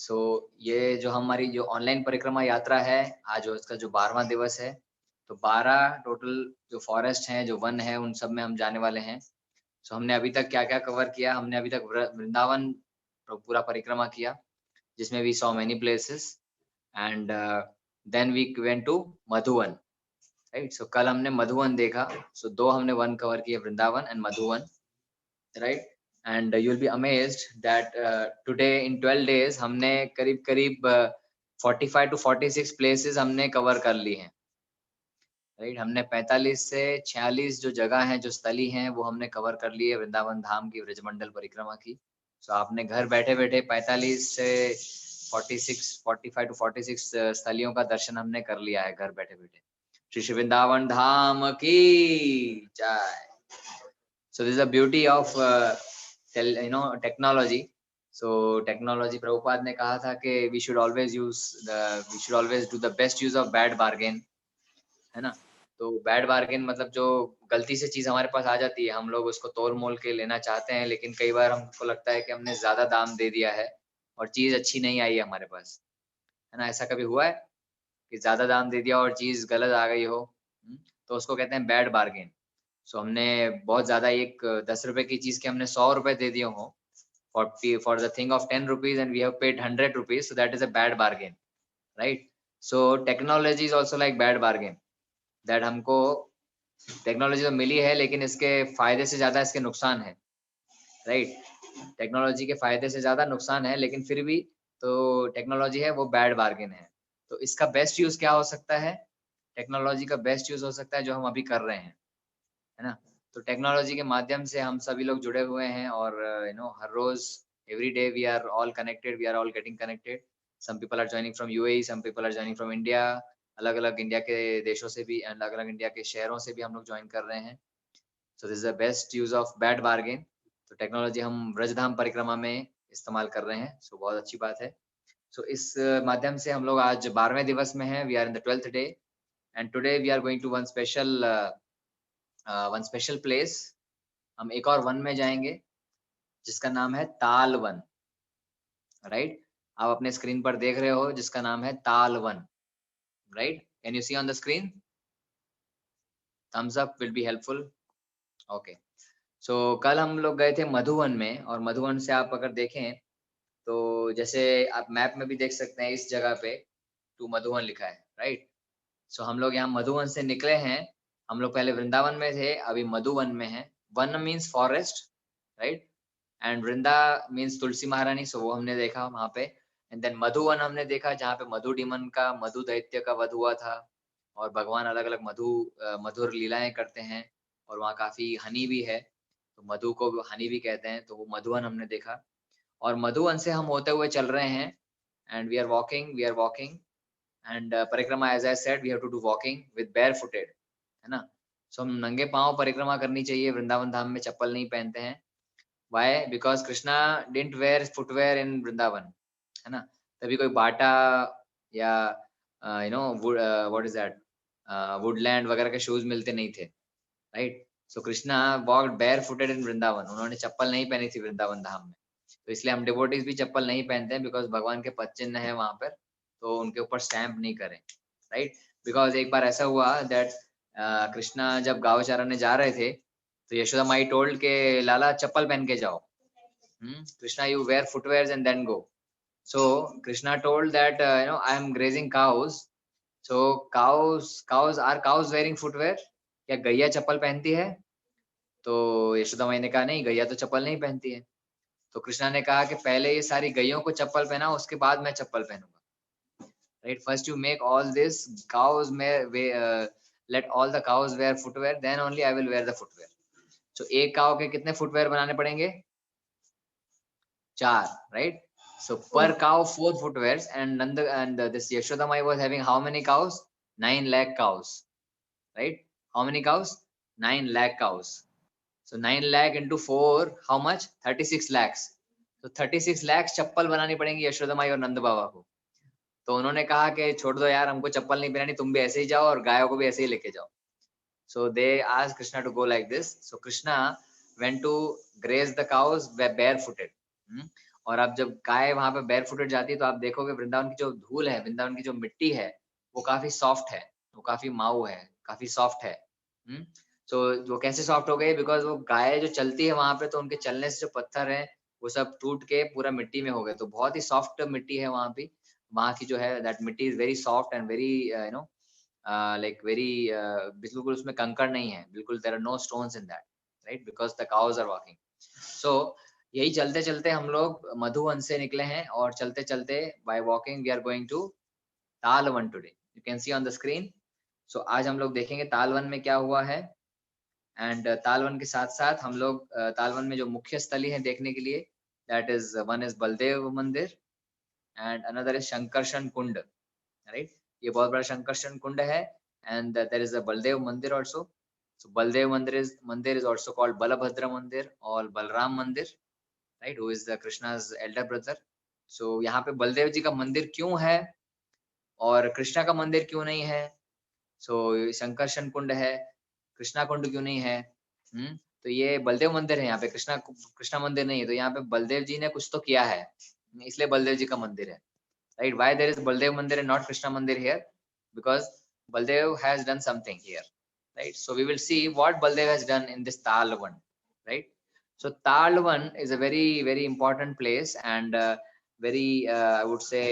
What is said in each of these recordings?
सो ये जो हमारी जो ऑनलाइन परिक्रमा यात्रा है, आज उसका जो 12वां दिवस है, तो 12 टोटल जो फॉरेस्ट हैं, जो वन है, उन सब में हम जाने वाले हैं। सो हमने अभी तक क्या-क्या कवर किया, हमने अभी तक वृंदावन पूरा परिक्रमा किया, जिसमें we saw many places and then we went to Madhuvan, right? So कल हमने मधुवन देखा, सो 2 हमने वन कवर किए, Vrindavan and Madhuvan, right? And you will be amazed that today in 12 days हमने करीब-करीब 45 टू 46 प्लेसेस हमने कवर कर ली हैं, राइट? हमने 45 से 46 जो जगह हैं, जो स्थली हैं, वो हमने कवर कर ली है वृंदावन धाम की ब्रजमंडल परिक्रमा की। सो आपने घर बैठे-बैठे 45 से 46 45 टू 46 स्थलियों का दर्शन हमने कर लिया है घर बैठे-बैठे। श्री वृंदावन धाम की जय। So this is the beauty of technology. So technology, Prabhupada ने कहा था कि we should always do the best use of bad bargain, है ना? तो बैड बार्गेन मतलब जो गलती से चीज हमारे पास आ जाती है, हम लोग उसको तोल मोल के लेना चाहते हैं, लेकिन कई बार हमको लगता है कि हमने ज्यादा दाम दे दिया है और चीज अच्छी नहीं आई है हमारे पास, है ना? ऐसा कभी हुआ है कि ज्यादा दाम दे दिया और चीज गलत आ गई हो? तो उसको कहते हैं बैड बार्गेन। सो हमने बहुत ज़्यादा एक 10 रुपए की चीज़ के हमने 100 रुपए दे दिए हों for the thing of 10 rupees and we have paid 100 rupees, so that is a bad bargain, right? So technology is also like bad bargain, that हमको टेक्नोलॉजी तो मिली है, लेकिन इसके फ़ायदे से ज़्यादा इसके नुकसान हैं, राइट? टेक्नोलॉजी के फ़ायदे से ज़्यादा नुकसान है, लेकिन फिर भी तो टेक्नोलॉजी है वो बैड बार्गेन है। तो इसका बेस्ट यूज़ क्या हो सकता है? टेक्नोलॉजी का बेस्ट यूज़ हो सकता है जो हम अभी कर रहे हैं। है ना? तो टेक्नोलॉजी के माध्यम से हम सभी लोग जुड़े हुए हैं और हर रोज़ every day we are all connected, we are all getting connected. Some people are joining from UAE, some people are joining from India. अलग-अलग इंडिया के देशों से भी एंड अलग-अलग इंडिया के शहरों से भी हम लोग जॉइन कर रहे हैं। So this is the best use of bad bargain. तो टेक्नोलॉजी हम व्रजधाम परिक्रमा में इस्तेमाल कर रहे हैं। सो बहुत अच्छी बात है। सो इस माध्यम से हम लोग आज 12वें दिवस में हैं। We are in the 12th day and today we are going to one special place. हम एक और वन में जाएँगे, जिसका नाम है ताल वन, राइट? आप अपने स्क्रीन पर देख रहे हो जिसका नाम है ताल one, right? Can you see on the screen? Thumbs up will be helpful. Okay. So कल हम लोग गए थे मधुवन में और मधुवन से आप अगर देखें, तो जैसे आप मैप में भी देख सकते हैं इस जगह पे टू मधुवन लिखा है, राइट? सो हम लोग यहाँ मधुवन से निकले हैं। हम लोग पहले वृंदावन में थे, अभी मधुवन में हैं। Van means forest, right? And Vrinda means Tulsi Maharani, so वो हमने देखा वहाँ पे। एंड देन मधुवन हमने देखा जहाँ पे मधु डीमन का, मधु दैत्य का वध हुआ था और भगवान अलग-अलग मधुर लीलाएँ करते हैं और वहाँ काफ़ी हनी भी है, तो मधु को हनी भी कहते हैं, तो वो मधुवन हमने देखा। और मधुवन से हम होते हुए चल रहे हैं and we are walking and parikrama as I said we have to do walking with barefooted, है ना? सो हम नंगे पाँव परिक्रमा करनी चाहिए, वृंदावन धाम में चप्पल नहीं पहनते हैं। Why? Because Krishna didn't wear footwear in Vrindavan, है ना? तभी कोई बाटा या व्हाट इज़ दैट वुडलैंड वगैरह के शूज़ मिलते नहीं थे, राइट? सो कृष्णा वॉक्ड बेयरफुटेड इन वृंदावन, उन्होंने चप्पल नहीं पहनी थी वृंदावन धाम में। तो इसलिए हम डिवोटीज़ भी चप्पल नहीं पहनते हैं बिकॉज़ भगवान के पद चिन्ह है वहाँ पर, तो उनके ऊपर स्टैम्प नहीं करें, राइट? बिकॉज़ एक बार ऐसा हुआ दैट कृष्णा जब गाँव चराने जा रहे थे, तो यशोदा माई टोल्ड के लाला चप्पल पहन के जाओ। Krishna, you wear footwears and then go. So Krishna told that I am grazing cows. So are cows wearing footwear? क्या गैया चप्पल पहनती है? तो यशोदा माई ने कहा नहीं, गैया तो चप्पल नहीं पहनती है। तो कृष्णा ने कहा कि पहले ये सारी गैयों को चप्पल पहनाओ, उसके बाद मैं चप्पल पहनूंगा। Right? First you make all this cows may let all the cows wear footwear, then only I will wear the footwear. So एक काव के कितने फुटवेयर बनाने पड़ेंगे? 4, right? So per cow 4 footwears and this Yashodamai was having how many cows? 9 lakh cows, right? How many cows? 9 lakh cows. So 9 lakh into 4, how much? 36 lakhs. तो 36 lakhs चप्पल बनानी पड़ेंगी यशोदा माई और नंद बाबा को। तो उन्होंने कहा कि छोड़ दो यार, हमको चप्पल नहीं पहनानी, तुम भी ऐसे ही जाओ और गायों को भी ऐसे ही लेके जाओ। So they asked Krishna to go like this. So Krishna went to graze the cows barefooted. और अब जब गाय वहां पे बैर फुटेड जाती है तो आप देखोगे वृंदावन की जो धूल है, वृंदावन की जो मिट्टी है वो काफी सॉफ्ट है, वो काफी माऊ है, काफी सॉफ्ट है। तो वो कैसे सॉफ्ट हो गए? बिकॉज वो गाय जो चलती है वहां पे तो उनके चलने से जो पत्थर है वो सब टूट के पूरा मिट्टी में हो गए, तो बहुत ही सॉफ्ट मिट्टी है वहां पे। वहां की जो है that mitti is very soft and very no like very बिल्कुल उसमें कंकड़ नहीं है, बिल्कुल there are no stones in that, right, because the cows are walking. So यही चलते चलते हम लोग मधुवन से निकले हैं और चलते चलते by walking we are going to Talvan today, you can see on the screen. So आज हम लोग देखेंगे तालवन में क्या हुआ है। एंड तालवन के साथ साथ हम लोग तालवन में जो मुख्य स्थली है देखने के लिए, that is one is Baldev मंदिर and another is Shankarshan Kund, right. ये बहुत बड़ा शंकरशन कुंड है and there is a Baldev Mandir also. सो बलदेव मंदिर इज आल्सो कॉल्ड बलभद्र मंदिर और Balram Mandir, right, who is the Krishna's elder brother. So यहाँ पे बलदेव जी का मंदिर क्यों है और कृष्णा का मंदिर क्यों नहीं है? सो शंकरशन कुंड है, कृष्णा कुंड क्यों नहीं है? तो ये बलदेव मंदिर है, यहाँ पे कृष्णा कृष्णा मंदिर नहीं है, तो यहाँ पे बलदेव जी ने कुछ तो किया है, इसलिए बलदेव जी का मंदिर है, right. Why there is Baldev मंदिर एंड नॉट कृष्णा मंदिर here? Because Baldev has done something here, right? So we will see what Baldev has done in this Talvan, right? So Talvan is a very very important place and very I would say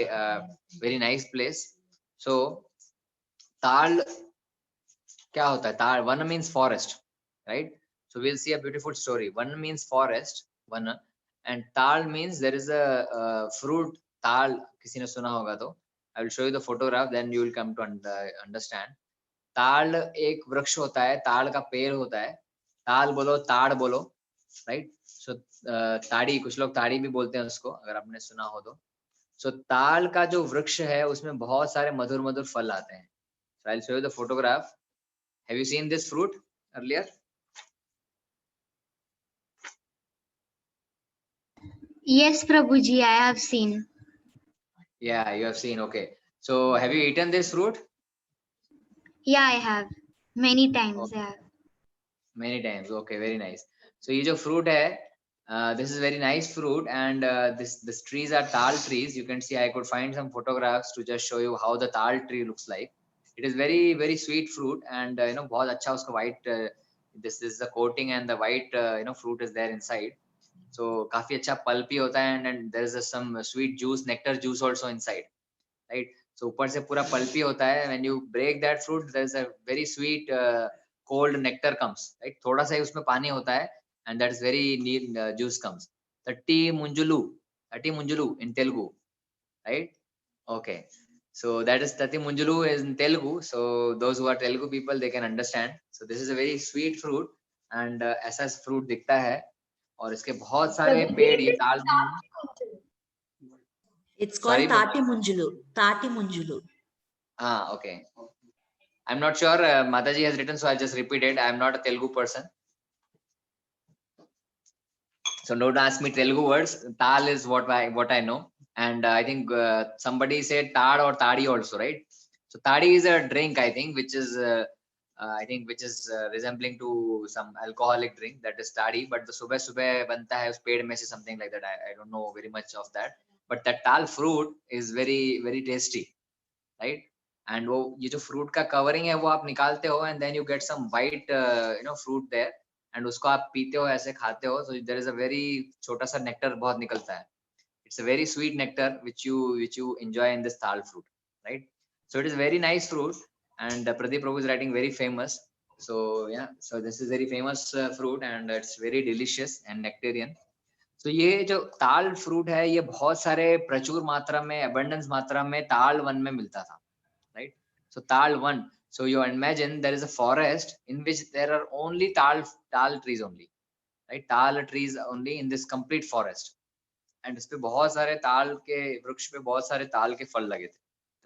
very nice place. So Tal क्या होता है? ताल, van means forest, right. So will see a beautiful story. Van means forest, van, and taal means there is a fruit, ताल किसी ने सुना होगा तो I will show you the photograph then you will come to understand. ताल एक वृक्ष होता है, ताल का पेड़ होता है, ताल बोलो ताड़ बोलो, राइट। सो ताड़ी, कुछ लोग ताड़ी भी बोलते हैं उसको, अगर आपने सुना हो तो। सो ताल का जो वृक्ष है उसमें बहुत सारे मधुर मधुर फल आते हैं। आई will show you the photograph. Have you seen this fruit earlier? Yes, Prabhuji, I have seen. Yeah, you have seen. Okay. So have you eaten this fruit? Yeah, I have. Many times, Okay. I have. Many times. Okay, very nice. So ये जो fruit है, this is very nice fruit and this trees are tal trees. You can see I could find some photographs to just show you how the tal tree looks like. It is very very sweet fruit and you know बहुत अच्छा उसका white this is the coating and the white you know fruit is there inside. So काफी अच्छा pulpy होता है and there is some sweet juice, nectar juice also inside, right? So ऊपर से पूरा पल्पी होता है, when you break that fruit there is a very sweet cold nectar comes, right? थोड़ा सा ही उसमें पानी होता है and that is very neat juice comes. Thatti munjulu, Thatti munjulu in Telugu, right? Okay, so that is Tati munjulu is in Telugu, so those who are Telugu people they can understand. So this is a very sweet fruit and ऐसा fruit दिखता है और इसके बहुत सारे पेड़ ये ताल। It's Sorry, called Tati Munjulu. Tati Munjulu. okay. I'm not sure. Mataji has written, so I'll just repeat it. I'm not a Telugu person, so don't ask me Telugu words. Tal is what I know, and I think somebody said tad or tadi also, right? So tadi is a drink, I think, which is resembling to some alcoholic drink, that is tadi. But the subah subah banta hai us ped mein se, something like that. I don't know very much of that, but that tal fruit is very very tasty, right? And वो ये जो fruit का covering है वो आप निकालते हो and then you get some white you know fruit there and उसको आप पीते हो, ऐसे खाते हो, so there is a very छोटा सा नेक्टर बहुत निकलता है। It's a very sweet nectar which you enjoy in this tal fruit, right? So it is very nice fruit and Pradeep Prabhu is writing very famous. So yeah, so this is very famous fruit and it's very delicious and nectarian. तो ये जो ताल fruit है ये बहुत सारे प्रचुर मात्रा में, अबंडेंस मात्रा में ताल वन में मिलता था, right? So tal one. So you imagine there is a forest in which there are only tal trees only, right? Tal trees only in this complete forest. And इस पे बहुत सारे ताल के वृक्ष पे बहुत सारे ताल के फल लगे थे,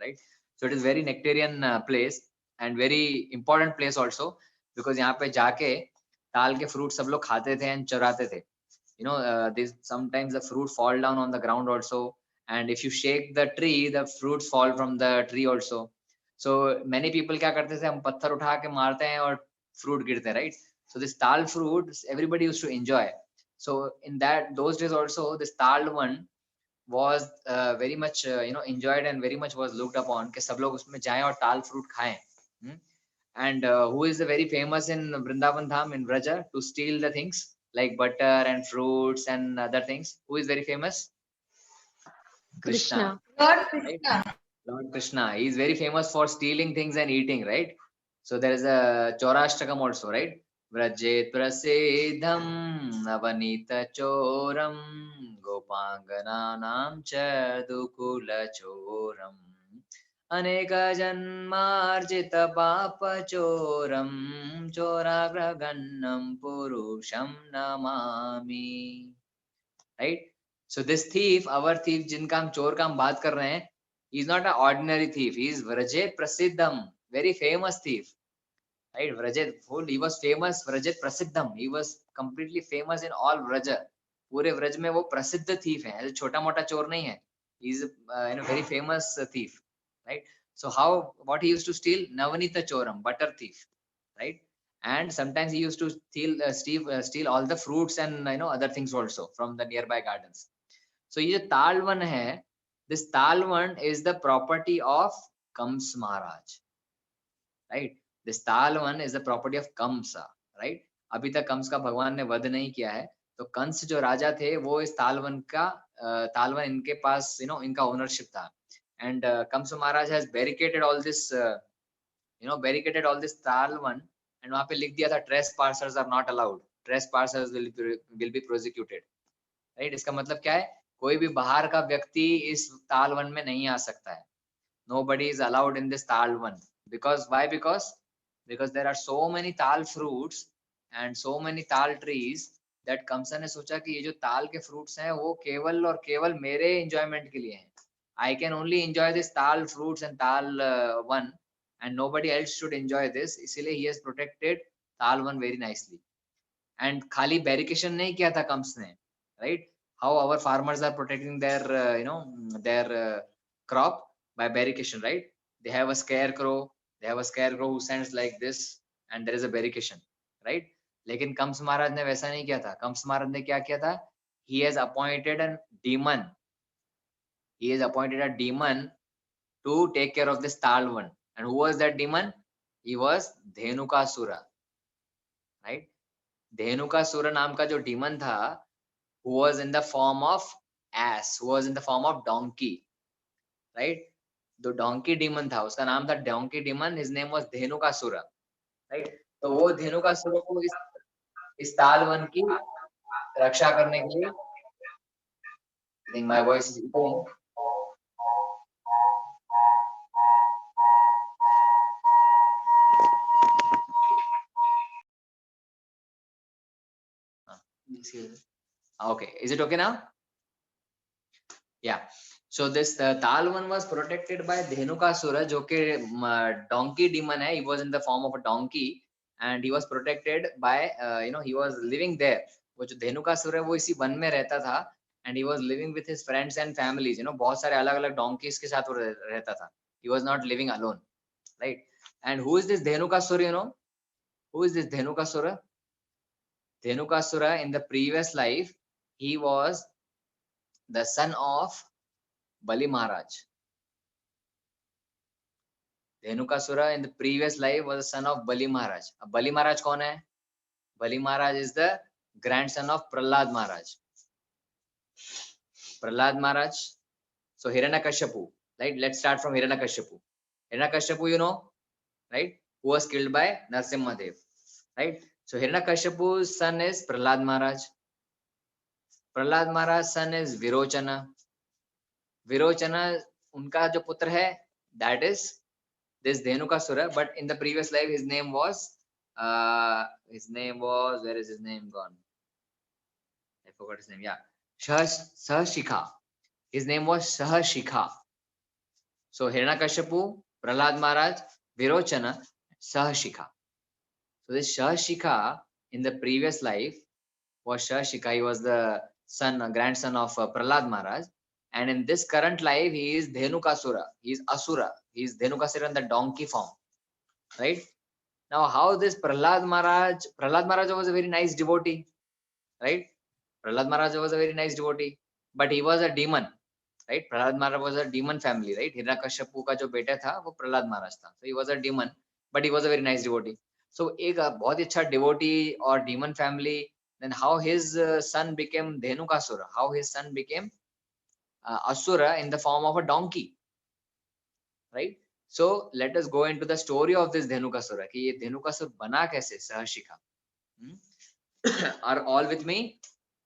right? So it is very nectarian place and very important place also because यहाँ पे जाके ताल के fruit सब लोग खाते थे and चुराते थे. You know, this sometimes the fruit fall down on the ground also, and if you shake the tree the fruits fall from the tree also. So many people क्या करते थे, हम पत्थर उठा के मारते हैं और fruit गिरते हैं, right? So this tal fruit everybody used to enjoy. So in that those days also this tal one was very much enjoyed and very much was looked upon कि सब लोग उसमें जाएं और ताल fruit खाएं. And who is very famous in Vrindavan Dham in Vraja to steal the things like butter and fruits and other things? Who is very famous? Krishna. Lord Right? Krishna. Lord Krishna. He is very famous for stealing things and eating, right? So there is a Chaurashtakam also, right? Vrajet prasidham navanita choram gopangananam cha dukula choram अनेक जन्मार्जित पाप चोरम चोराग्रगण्यं पुरुषं Namami. Right? So this thief, our thief, जिनका हम चोर का हम बात कर रहे हैं, he is not an ordinary thief. He is Vrajet Prasiddham, very famous thief. Right? Vrajet, he was famous. Vrajet Prasiddham, he was completely famous in all Vraja. पूरे व्रज में वो प्रसिद्ध thief है, ऐसे छोटा मोटा चोर नहीं है. He is very famous thief. Right? So what he used to steal? Navanita choram, butter thief. Right? And sometimes he used to steal all the fruits and other things also from the nearby gardens. So ये जो तालवन है, this तालवन is the property of Kams Maharaj, right? This तालवन is the property of Kamsa, right? अभी तक कंस का भगवान ने वध नहीं किया है, तो कंस जो राजा थे वो इस तालवन का तालवन इनके पास इनका ओनरशिप था. And Kamsa Maharaj has barricaded all this barricaded all this तालवन, and वहां पे लिख दिया था trespassers are not allowed, trespassers will be prosecuted, right? इसका मतलब क्या है? कोई भी बाहर का व्यक्ति इस तालवन में नहीं आ सकता है. Nobody is allowed in this तालवन. Because why? Because there are so many ताल fruits and so many ताल trees that कंसा ने सोचा कि ये जो ताल के fruits हैं वो केवल और केवल मेरे enjoyment के लिए हैं. I can only enjoy this ताल fruits and ताल one, and nobody else should enjoy this. इसीलिए he has protected ताल one very nicely. And खाली barricade नहीं किया था कंस ने, right? How our farmers are protecting their their crop by barricade, right? They have a scarecrow who stands like this and there is a barricade, right? लेकिन कंस महाराज ने वैसा नहीं किया था. कंस महाराज ने क्या किया था? He has appointed a demon. He has appointed a demon to take care of this Talvan. And who was that demon? He was Dhenukasura, right? Dhenukasura नाम का जो demon था, who was in the form of ass, who was in the form of donkey, right? जो donkey demon था, उसका नाम था donkey demon. His name was Dhenukasura, right? तो वो धेनुकासुर को इस तालवन की रक्षा करने के लिए, I think my voice is echoing. Okay, is it okay now? Yeah. So this Talvan was protected by Dhenukasura, जो कि donkey demon है. He was in the form of a donkey and he was protected by he was living there. वो जो Dhenukasura है वो इसी one में रहता था and he was living with his friends and families. बहुत सारे अलग-अलग donkeys के साथ वो रहता था. He was not living alone, right? And who is this Dhenukasura? Who is this Dhenukasura? Dhenukasura in the previous life, he was the son of Bali Maharaj. Dhenukasura in the previous life was the son of Bali Maharaj. Bali Maharaj कौन है? Bali Maharaj is the grandson of Prahlad Maharaj. Prahlad Maharaj. So Hiranyakashipu, right? Let's start from Hiranyakashipu. Hiranyakashipu, right? Who was killed by Narasimhadev, right? So Hiranyakashipu's son is Prahlad Maharaj. Prahlad Maharaj's son is Virochana. Virochana, unka jo putra hai, that is this Dhenukasura, but in the previous life his name was where is his name gone? I forgot his name. Yeah, Sahashikha. His name was Sahashikha. So Hiranyakashipu, Prahlad Maharaj, Virochana, Sahashikha. So this Sahashikha in the previous life was Sahashikha. He was the grandson of Prahlad Maharaj. And in this current life, he is Dhenukasura. He is Asura. He is Dhenukasura in the donkey form, right? Now, how this Prahlad Maharaj was a very nice devotee, right? Prahlad Maharaj was a very nice devotee, but he was a demon. Right. Prahlad Maharaj was a demon family, right. Hiranyakashipu का जो बेटा था वो प्रहलाद महाराज था. So he was a demon, but he was a very nice devotee. So एक बहुत ही अच्छा devotee और demon family. Then how his son became Dhenukasura? How his son became Asura in the form of a donkey, right? So let us go into the story of this Dhenukasura कि ये Dhenukasura बना कैसे सहशिका. Are all with me?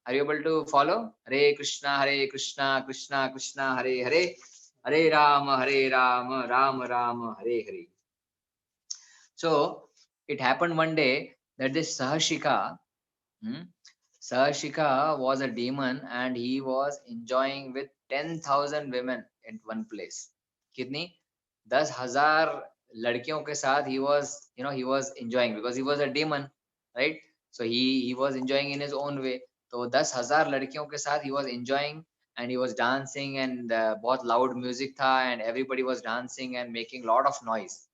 Are you able to follow? Hare Krishna, Krishna Krishna, Hare Hare, Hare Ram, Ram Ram, Hare Hare. So it happened one day that this Sahashika, Sahashika was a demon and he was enjoying with 10,000 women in one place. कितनी? 10,000 लड़कियों के साथ he was enjoying because he was a demon, right? So he was enjoying in his own way. तो 10,000 लड़कियों के साथ he was enjoying and he was dancing and बहुत loud music था and everybody was dancing and making lot of noise,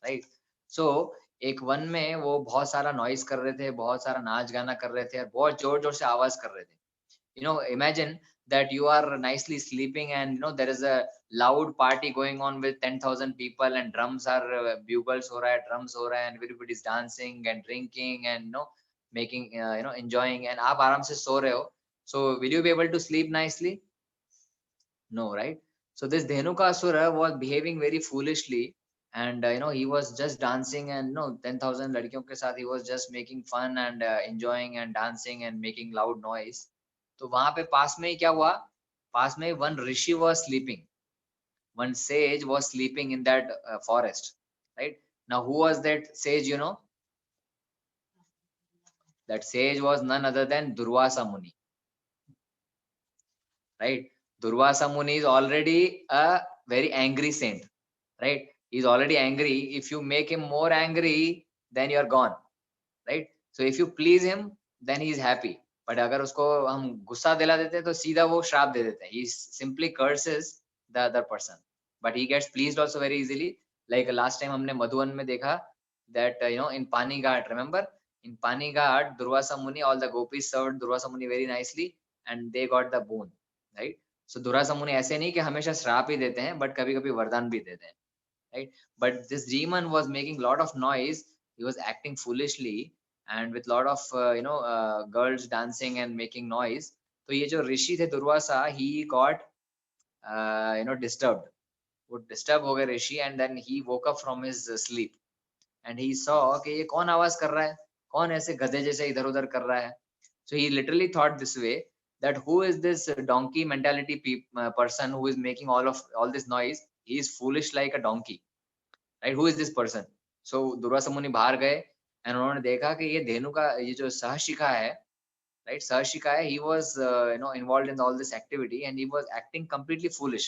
right? So एक one में वो बहुत सारा नॉइज कर रहे थे, बहुत सारा नाच गाना कर रहे थे और बहुत जोर जोर से आवाज कर रहे थे. Imagine that you are nicely sleeping and there is a loud party going on with 10,000 people and drums are bugles हो रहा है, drums हो रहा है and everybody is dancing and drinking and making enjoying and आप आराम से सो रहे हो. So will you be able to sleep nicely? No, right? So this Dhenukasura was behaving very foolishly and he was just dancing and 10,000 लड़कियों के साथ he was just making fun and enjoying and dancing and making loud noise. तो वहां पे पास में ही क्या हुआ? पास में one rishi was sleeping, one sage was sleeping in that forest, right? Now who was that sage? That sage was none other than Durvasa Muni, right? Durvasa Muni is already a very angry saint, right? He's already angry. If you make him more angry, then you're gone, right? So if you please him, then he's happy. But अगर उसको हम गुस्सा दिला देते हैं तो सीधा वो श्राप दे देते हैं. He simply curses the other person, but he gets pleased also very easily. Like last time हमने मधुवन में देखा that in Pani Ghat, remember? In Pani Ghat, Durvasa Muni, all the gopis served Durvasa Muni very nicely and they got the boon, right? So Durvasa Muni ऐसे नहीं कि हमेशा श्राप ही देते हैं, but कभी-कभी वरदान भी देते हैं, right? But this demon was making lot of noise. He was acting foolishly and with lot of girls dancing and making noise. तो ये जो ऋषि थे दुर्वासा, he got disturbed. वो disturb हो गए ऋषि and then he woke up from his sleep and he saw कि ये कौन आवाज कर रहा है, कौन ऐसे गधे जैसे इधर उधर कर रहा है. So he literally thought this way that who is this donkey mentality person who is making all this noise? He is foolish like a donkey, right? Who is this person? So Durvasa मुनि बाहर गए and उन्होंने देखा कि ये धेनु का ये जो सहशिका है, right? सहशिका है, he was involved in all this activity and he was acting completely foolish,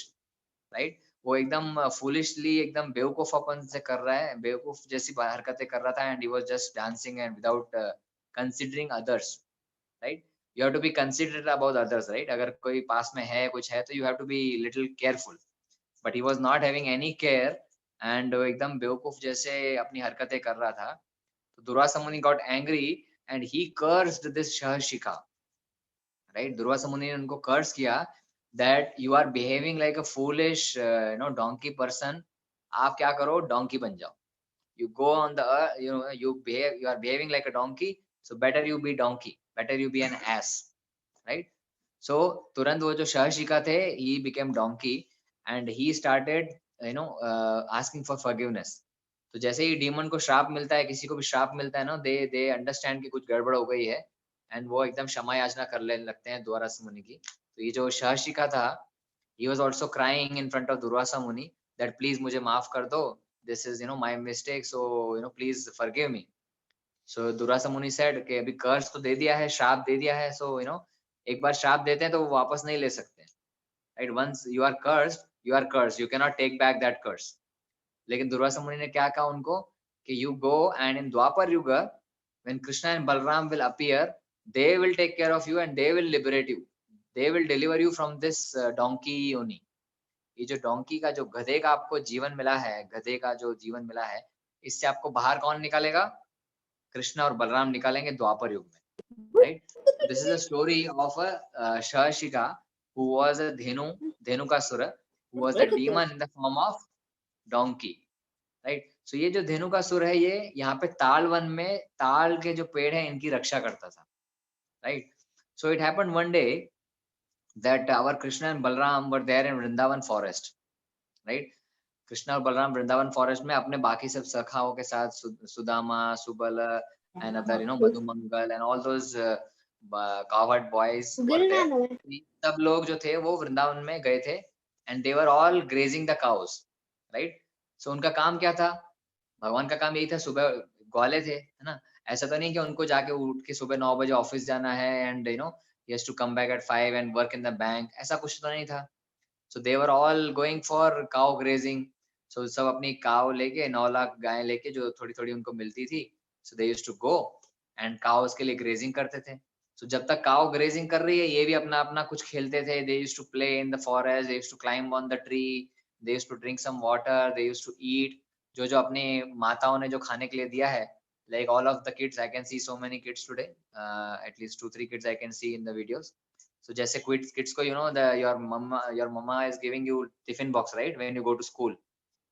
right? वो एकदम foolishly एकदम बेवकूफपन से कर रहा है, बेवकूफ जैसी हरकतें कर रहा था and he was just dancing and without considering others, right? You have to be considerate about others, right? अगर कोई पास में है कुछ है तो you have to be little careful, but he was not having any care and एकदम बेवकूफ जैसे अपनी हरकतें कर रहा था. तो दुर्वासा मुनि got angry and he cursed this Sahashika, right? Durvasa मुनि ने उनको कर्स किया that you are behaving like a foolish donkey person. आप क्या करो, donkey बन जाओ. You go on the you are behaving like a donkey, so better you be donkey, better you be an ass, right? So तुरंत वो जो सहशिका थे, he became donkey and he started asking for forgiveness. तो जैसे ही demon को श्राप मिलता है, किसी को भी श्राप मिलता है ना, दे अंडरस्टैंड कि कुछ गड़बड़ हो गई है एंड वो एकदम क्षमा याचना कर लेने लगते हैं दुर्वासा मुनि की. तो ये जो सहशिका था, he was also crying in front of Durvasa Muni that please मुझे माफ कर दो, this is my mistake, so please forgive me. So Durvasa Muni said कि अभी कर्ज तो दे दिया है, श्राप दे दिया है, so एक बार श्राप देते हैं तो वो वापस नहीं ले सकते, right? Once you are cursed, you cannot take back that curse. लेकिन दुर्वासा मुनि ने क्या कहा उनको कि you go and in Dwapar Yuga when Krishna and Balram will appear, they will take care of you and they will liberate you, they will deliver you from this donkey yoni. ये जो donkey का जो गधे का आपको जीवन मिला है, गधे का जो जीवन मिला है, इससे आपको बाहर कौन निकालेगा? कृष्ण और बलराम निकालेंगे द्वापर युग में, right? This is a story of a Sahashika who was a Dhenukasura, who was the demon in the form of donkey, right? So ये जो धेनुकासुर है ये यहाँ पे ताल वन में ताल के जो पेड़ है इनकी रक्षा करता था, right? So it happened one day that our Krishna and Balram were there in Vrindavan forest, right? Krishna और बलराम वृंदावन फॉरेस्ट में अपने बाकी सब सखाओं के साथ Sudama, Subal and other, you know, Madhumangal and all those cowherd boys were there. सब लोग जो थे वो वृंदावन में गए थे and they were all grazing the cows, right? So उनका काम क्या था? भगवान का काम यही था, सुबह ग्वाले थे, है ना? ऐसा तो नहीं कि उनको जाके उठ के सुबह 9 बजे ऑफिस जाना है and you know he has to come back at 5 and work in the bank, ऐसा कुछ तो नहीं था. So they were all going for cow grazing. So सब अपनी काव लेके 9 लाख गायें लेके जो थोड़ी थोड़ी उनको मिलती थी, so they used to go and cows के लिए grazing करते थे. So जब तक काव grazing कर रही है ये भी अपना अपना कुछ खेलते थे. They used to play in the forest, they used to climb on the tree, they used to drink some water, they used to eat. जो जो अपनी माताओं ने जो खाने के लिए दिया है, like all of the kids, I can see so many kids today, at least 2-3 kids I can see in the videos. So जैसे kids को, you know, your mama is giving you tiffin box, right, when you go to school.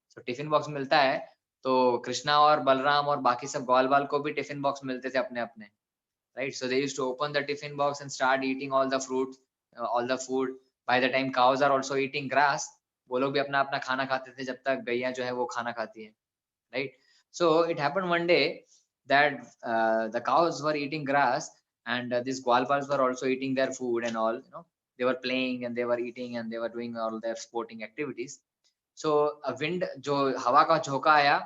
So tiffin box मिलता है, तो कृष्णा और बलराम और बाकी सब ग्वाल बाल को भी टिफिन बॉक्स मिलते थे अपने अपने, right? So they used to open the tiffin box and start eating all the fruits, all the food. By the time cows are also eating grass, वो लोग भी अपना अपना खाना खाते थे जब तक गैया जो है वो खाना खाती है, right? So it happened one day that the cows were eating grass and these gwalpals were also eating their food and all, you know, they were playing and they were eating and they were doing all their sporting activities. So a wind, जो हवा का झोंका आया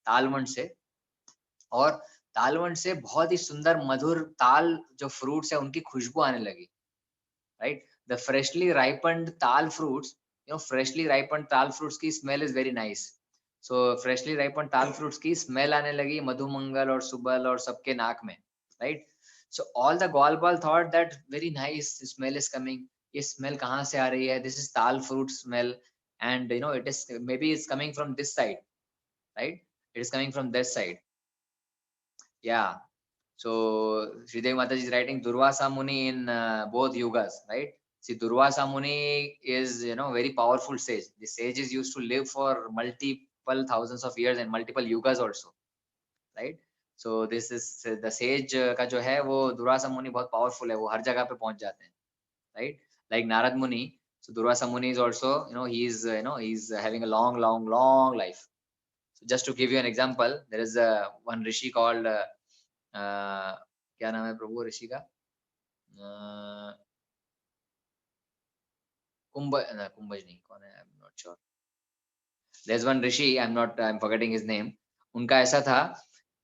तालवन से, और तालवन से बहुत ही सुंदर मधुर ताल जो फ्रूट्स है उनकी खुशबू आने लगी, right? The freshly ripened tal fruits, you know, freshly ripened tal fruits की smell is very nice. So freshly ripened tal fruits की smell आने लगी मधुमंगल और सुबल और सबके नाक में, right? So all the gwalpal thought that very nice smell is coming. ये smell कहाँ से आ रही है? This is tal fruit smell, and you know it is, maybe it's coming from this side, right? It is coming from this side. Yeah. So Sridevi Mataji is writing Durvasa Muni in both yugas, right? See, Durvasa Muni is, you know, very powerful sage. The sages used to live for multiple thousands of years and multiple yugas also, right? So this is the sage का जो है वो Durvasa Muni बहुत powerful है, वो हर जगह पे पहुंच जाते हैं, right? Like Narad Muni. So Durvasa Muni is also, you know, he's he's having a long life. So just to give you an example, there is one rishi called क्या नाम है प्रभु ऋषि का? कुंभज नहीं, कौन है? I'm not sure. There's one rishi, I'm forgetting his name. उनका ऐसा था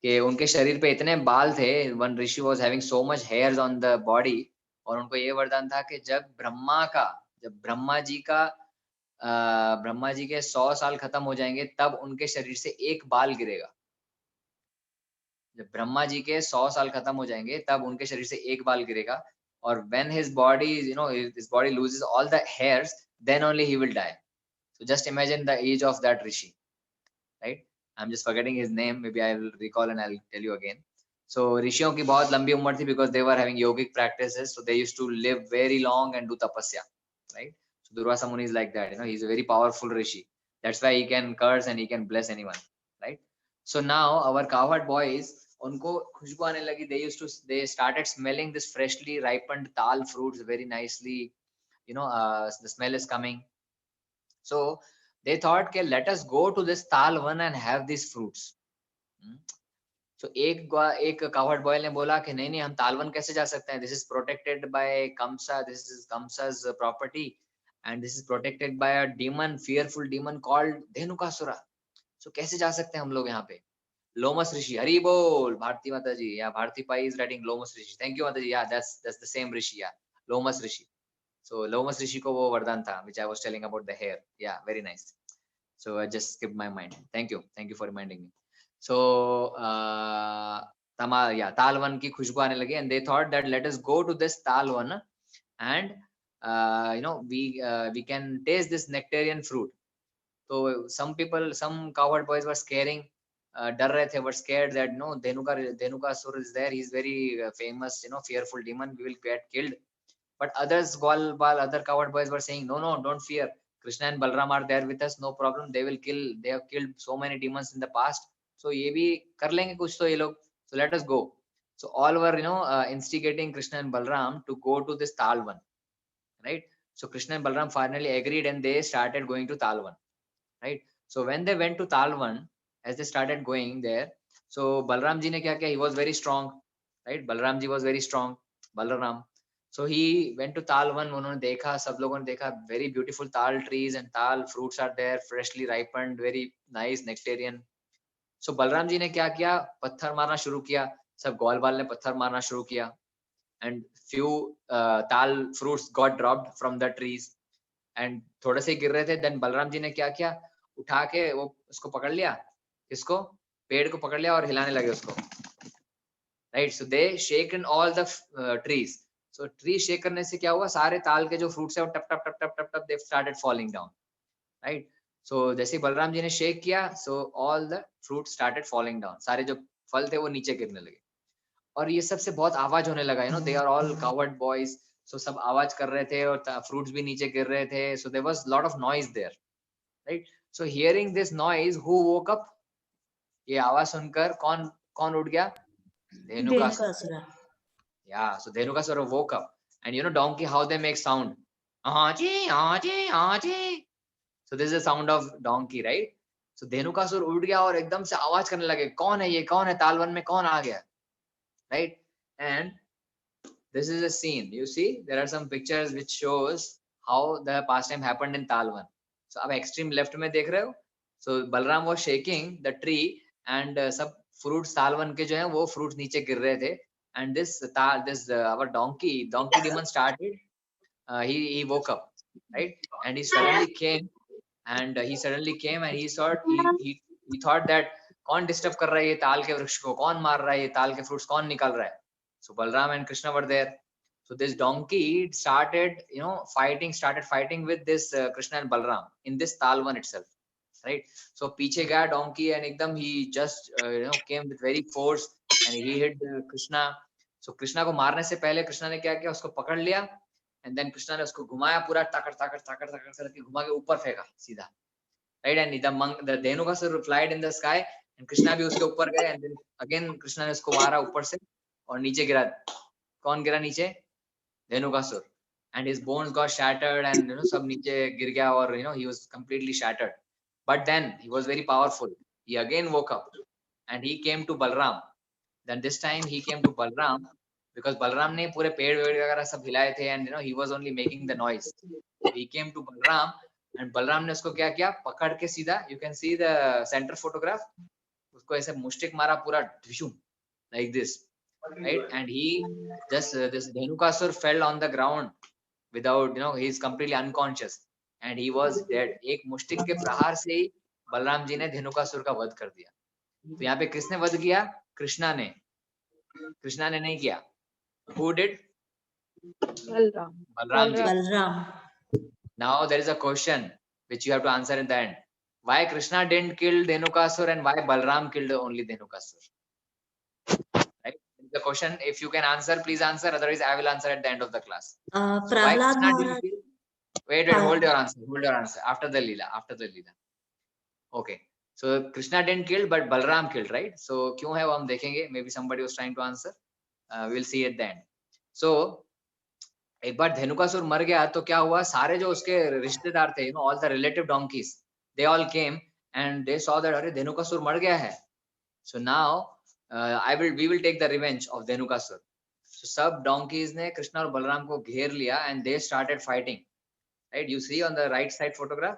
कि उनके शरीर पे इतने बाल थे. One rishi was having so much hairs on the body, और उनको ये वरदान था कि जब ब्रह्मा जी के 100 साल खत्म हो जाएंगे तब उनके शरीर से एक बाल गिरेगा. जब ब्रह्मा जी के 100 साल खत्म हो जाएंगे तब उनके शरीर से एक बाल गिरेगा, और when his body, you know, his body loses all the hairs, then only he will die. So just imagine the age of that rishi, right? I'm just forgetting his name, maybe I will recall and I'll tell you again. So ऋषियों की बहुत लंबी उम्र थी because they were having yogic practices, so they used to live very long and do tapasya, right? So Durvasa Muni is like that, you know, he's a very powerful rishi. That's why he can curse and he can bless anyone, right? So now our cowherd boys, उनको खुशबू आने लगी. They started smelling this freshly ripened tal fruits very nicely, you know, the smell is coming. So they thought, okay, let us go to this tal one and have these fruits. So एक cowherd boy ने बोला कि नहीं हम तालवन कैसे जा सकते हैं? This is protected by Kamsa, this is Kamsa's property, and this is protected by a demon, fearful demon called Dhenukasura. So कैसे जा सकते हैं हम लोग यहाँ पे? Lomas Rishi, Hari Bol, Bharti Mataji. Yeah, Bharti Pai is writing Lomas Rishi. Thank you, Mataji. Yeah, that's the same Rishi. Yeah, Lomas Rishi. So Lomas Rishi ko wo vardhan tha, which I was telling about the hair. Yeah, very nice. So I just skipped my mind. Thank you for reminding me. So Talwan की खुशबू आने लगी, and they thought that let us go to this Talwan and you know, we can taste this nectarian fruit. So some cowherd boys were डर रहे थे, were scared that no, Dhenukasura is there, he is very famous, you know, fearful demon, we will get killed. But others, Gwalbal, other coward boys were saying, no, no, don't fear. Krishna and Balram are there with us, no problem. They will kill. They have killed so many demons in the past. So ये भी कर लेंगे कुछ तो ये लोग. So let us go. So all were, instigating Krishna and Balram to go to this Talvan, right? So Krishna and Balram finally agreed and they started going to Talvan, right? So when they went to Talvan, as they started going there, so Balram ji ne kya kiya? He was very strong, right? Balram ji was very strong, Balaram. So he went to Talvan. उन्होंने देखा, सब लोगों ने देखा, very beautiful tal trees and tal fruits are there, freshly ripened, very nice nectarian. So Balram ji ने क्या किया? पत्थर मारना शुरू किया. सब ग्वालवाल ने पत्थर मारना शुरू किया. And few tal fruits got dropped from the trees. And थोड़े से गिर रहे थे. Then बलराम जी ने क्या किया? उठा के वो उसको पकड़ लिया. किसको? पेड़ को पकड़ लिया और हिलाने लगे उसको. Right? So they shaken all the trees. So tree shake करने से क्या हुआ? सारे ताल के जो fruits है वो टप टप टप टप टप टप they started falling down. Right? So जैसे बलराम जी ने शेक किया, so all the fruits started falling down. सारे जो फल थे वो नीचे गिरने लगे. और ये सबसे बहुत आवाज होने लगा, they are all coward boys. So सब आवाज कर रहे थे और fruits भी नीचे गिर रहे थे. So there was lot of noise there. Right? So hearing this noise, who woke up? ये आवाज सुनकर कौन उठ गया? Dhenukasura. Dhenukasura. Yeah, so Dhenukasura woke up. And donkey, how they make sound? Aaji, aaji, aaji. So this is the sound of donkey, right? So Dhenukasura उठ गया और एकदम से आवाज करने लगे, कौन है ये? कौन है? तालवन में कौन आ गया? Right? And this is a scene. You see, there are some pictures which shows how the pastime happened in Talwan. So आप extreme left में देख रहे हो? So Balram was shaking the tree and सब fruits Talwan के जो हैं वो fruits नीचे गिर रहे थे. And this our donkey demon started. He woke up, right? And he suddenly came and he thought that कौन disturb कर रहा है ये ताल के वृक्ष को? कौन मार रहा है ये ताल के fruits? कौन निकाल रहा है? So Balram and Krishna were there. So this donkey started fighting with this Krishna and Balram in this Talvan itself, right? So पीछे गया donkey and एकदम he just came with very force and he hit Krishna. So Krishna को मारने से पहले कृष्णा ने क्या किया? उसको पकड़ लिया and then कृष्णा ने उसको घुमाया पूरा टाकर करके घुमा के ऊपर फेंका सीधा, right? And the Dhenukasura flied in the sky and Krishna भी उसके ऊपर गए and then again कृष्णा ने उसको मारा ऊपर से और नीचे गिरा. कौन गिरा नीचे? Dhenukasura. And his bones got shattered and सब नीचे गिर गया और he was completely shattered. But then he was very powerful. He again woke up and he came to Balram. Then this time he came to Balram because Balram ने पूरे पेड़ वगैरह सब हिलाए थे and he was only making the noise. So he came to Balram and Balram ने उसको क्या किया? पकड़ के सीधा, you can see the center photograph, उसको ऐसे मुष्टिक मारा पूरा like this, right? And he just this Dhenukasura fell on the ground without he is completely unconscious and he was dead. एक मुष्टिक के प्रहार से ही बलराम जी ने धेनुकासुर का वध कर दिया. तो यहाँ पे किसने वध किया? कृष्णा ने नहीं किया. Who did? Balram ji. Balram. Now there is a question which you have to answer in the end. Why Krishna didn't kill Dhenukasur and why Balram killed only Dhenukasur? Right? The question, if you can answer, please answer. Otherwise, I will answer at the end of the class. Prahlad Maharaj. Wait, hold your answer. After the Leela. Okay. So Krishna didn't kill, but Balram killed, right? So क्यों है वो हम देखेंगे. Maybe somebody was trying to answer. We'll see at the end. So एक बार धेनुकासुर मर गया तो क्या हुआ? सारे जो उसके रिश्तेदार थे, all the relative donkeys, they all came and they saw that अरे धेनुकासुर मर गया है. So now we will take the revenge of Dhenukasur. So सब donkeys ने कृष्णा और बलराम को घेर लिया and they started fighting. Right? You see on the right side photograph.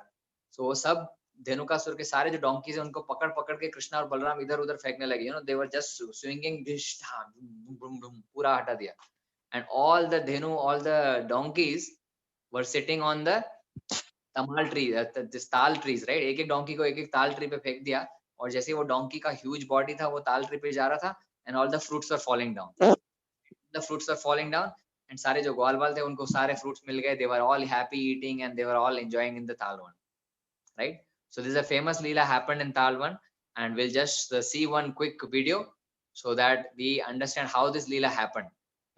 So सब धेनुकासुर के सारे जो donkeys हैं उनको पकड़ के कृष्णा और बलराम इधर-उधर फेंकने लगे. They were just swinging this पूरा हटा दिया. And all the donkeys were sitting on the tamal tree, this tal trees, right? एक donkey को एक tal tree पे फेंक दिया और जैसे वो donkey का huge body था वो tal tree पे जा रहा था and all the fruits were falling down. And सारे जो ग्वालवाल थे उनको सारे fruits मिल गए. They were all happy eating and they were all enjoying in the Talwan, right? So this is a famous Leela happened in Talwan and we'll just see one quick video so that we understand how this Leela happened.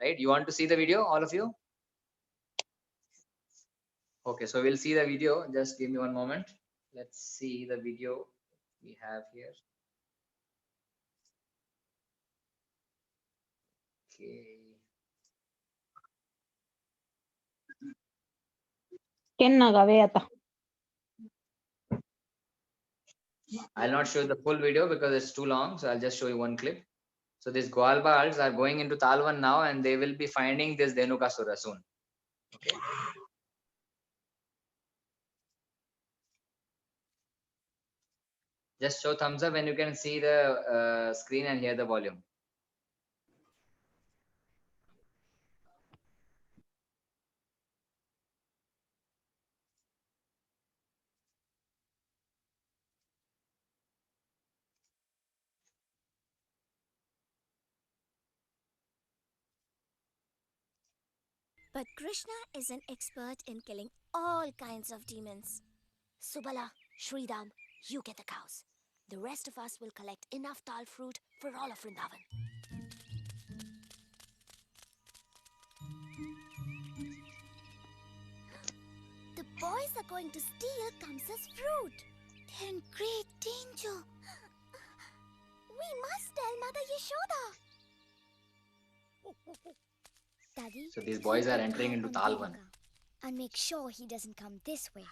Right? You want to see the video, all of you? Okay, so we'll see the video. Just give me one moment. Let's see the video we have here. Okay. I'll not show you the full video because it's too long. So I'll just show you one clip. So these Gwalbals are going into Talwan now, and they will be finding this Dhenukasura soon. Okay. Just show thumbs up when you can see the screen and hear the volume. But Krishna is an expert in killing all kinds of demons. Subala, Sridham, you get the cows. The rest of us will collect enough tal fruit for all of Vrindavan. The boys are going to steal Kamsa's fruit. They're in great danger. We must tell Mother Yashoda. Daddy, So these boys are entering into Talwan. And make sure he doesn't come this way.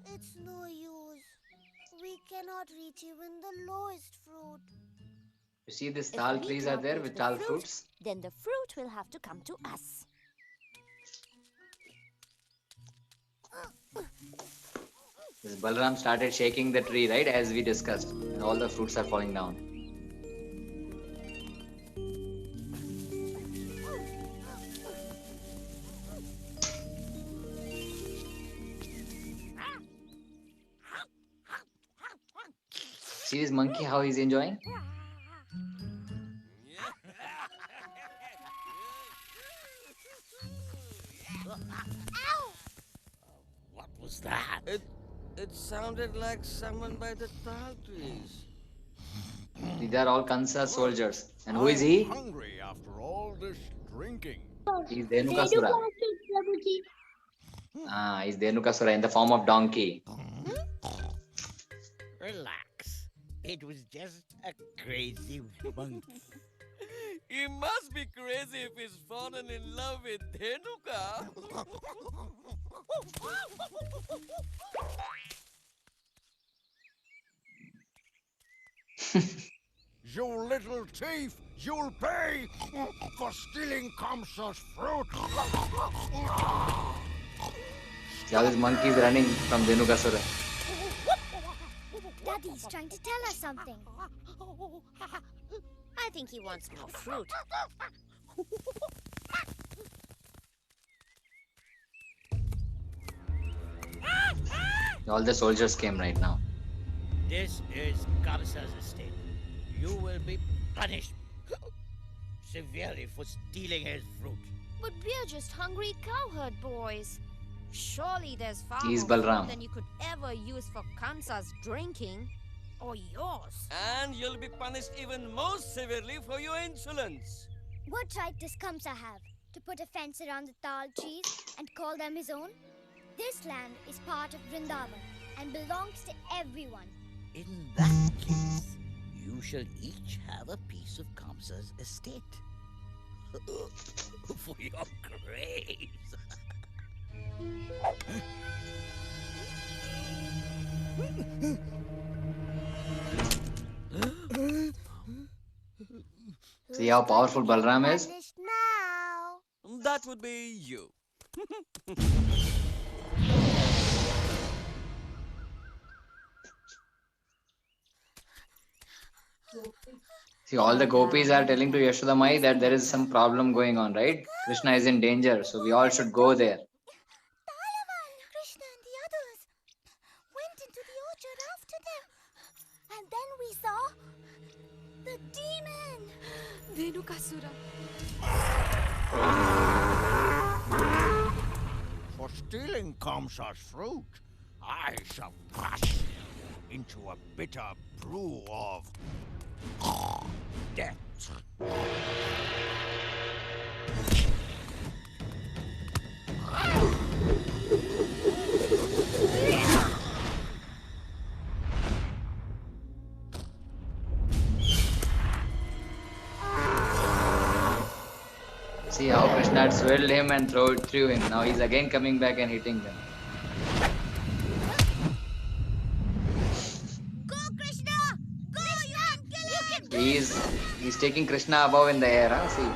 It's no use. We cannot reach even the lowest fruit. You see these If tal we trees are cannot there reach with the tal fruit, fruits. Then the fruit will have to come to us. This Balram started shaking the tree, right, as we discussed, and all the fruits are falling down. See this monkey, how he's enjoying? What was that? It sounded like someone by the tal trees. These are all Kansa soldiers. And who is he? I'm hungry after all this drinking. He's Dhenukasura. He's Dhenukasura in the form of donkey. Relax. It was just a crazy monkey. He must be crazy if he's fallen in love with Dhenuka. You little thief, you'll pay for stealing Kamsa's fruit. See how this monkey is running from Dhenukasura. Daddy's trying to tell us something. I think he wants more fruit. All the soldiers came right now. This is Kamsa's estate. You will be punished severely for stealing his fruit. But we're just hungry cowherd boys. Surely there's far He's more Balram. food than you could ever use for Kamsa's drinking. Or yours. And you'll be punished even more severely for your insolence. What right does Kamsa have to put a fence around the tal trees and call them his own? This land is part of Vrindavan and belongs to everyone. In that case, you shall each have a piece of Kamsa's estate. For your graves. See how powerful Balram is? Punished now. That would be you. See, all the gopis are telling to Yashoda Mai that there is some problem going on, right? Krishna is in danger, so we all should go there. Talavan, Krishna and the others went into the orchard after them. And then we saw the demon. Dhenukasura. For stealing Kamsa's fruit, I shall crush you into a bitter brew of Death. See how Krishna had swelled him and threw him. Now he's again coming back and hitting them. Go, Krishna! Go! You can kill him! He's taking Krishna above in the air. Huh? See. Go,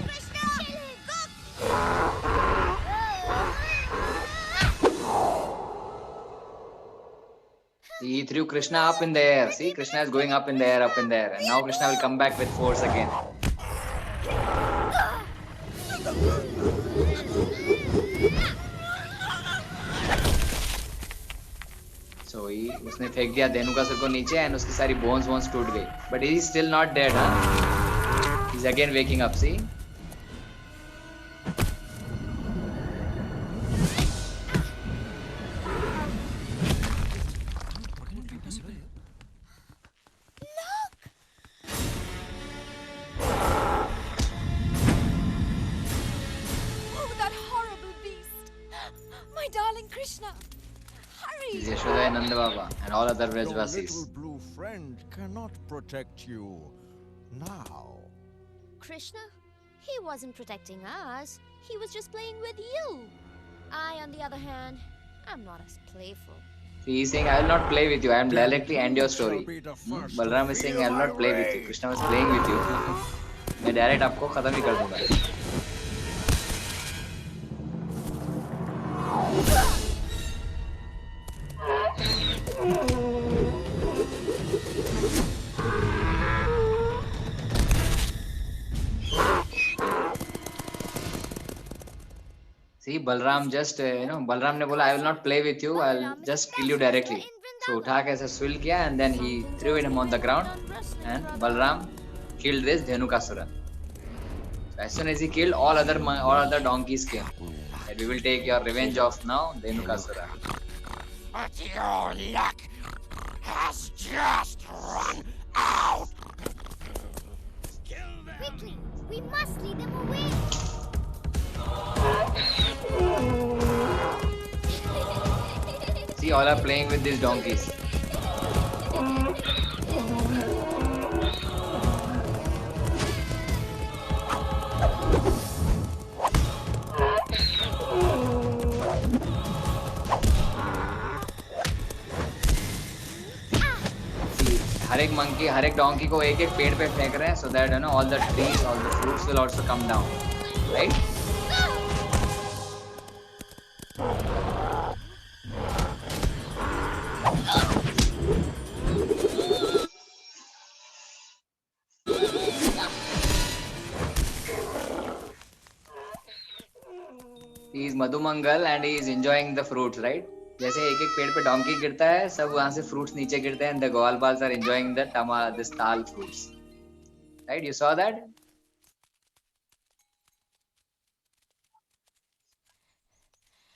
Krishna! Go! He threw Krishna up in the air. See, Krishna is going up in the air, and now Krishna will come back with force again. So उसने फेंक दिया धेनुकासुर को नीचे and उसकी सारी bones टूट गई. But he is still not dead, huh? He's again waking up. See. Yashoda and Nanda Baba and all other Your Vrajvasis. little blue friend cannot protect you now. Krishna? He wasn't protecting us. He was just playing with you. I, on the other hand, I'm not as playful. He is saying, I will not play with you. I am directly end your story. Shall be the first Balram to is saying, feel I will not my play with you. rage. Krishna was playing with you. मैं direct आपको खत्म ही कर दूंगा. See, Balram just, Balram ने बोला, I will not play with you. I'll just kill you directly. So उठा के ऐसे स्विल किया and then he threw him on the ground and Balram killed this Dhenukasura. So as soon as he killed, all other donkeys came. And we will take your revenge of now, Dhenukasura. But your luck has just run out. Quickly! We must lead them away! See, all are playing with these donkeys. हर एक monkey हर एक donkey को एक एक पेड़ पे फेंक रहे हैं so that all the trees all the fruits will also come down, right? He is Madhumangal and he is enjoying the fruits, right? जैसे एक एक पेड़ पे डोंकी गिरता है सब वहां से फ्रूट्स नीचे गिरते हैं and the Goalbals are enjoying the this tal fruits, right? You saw that?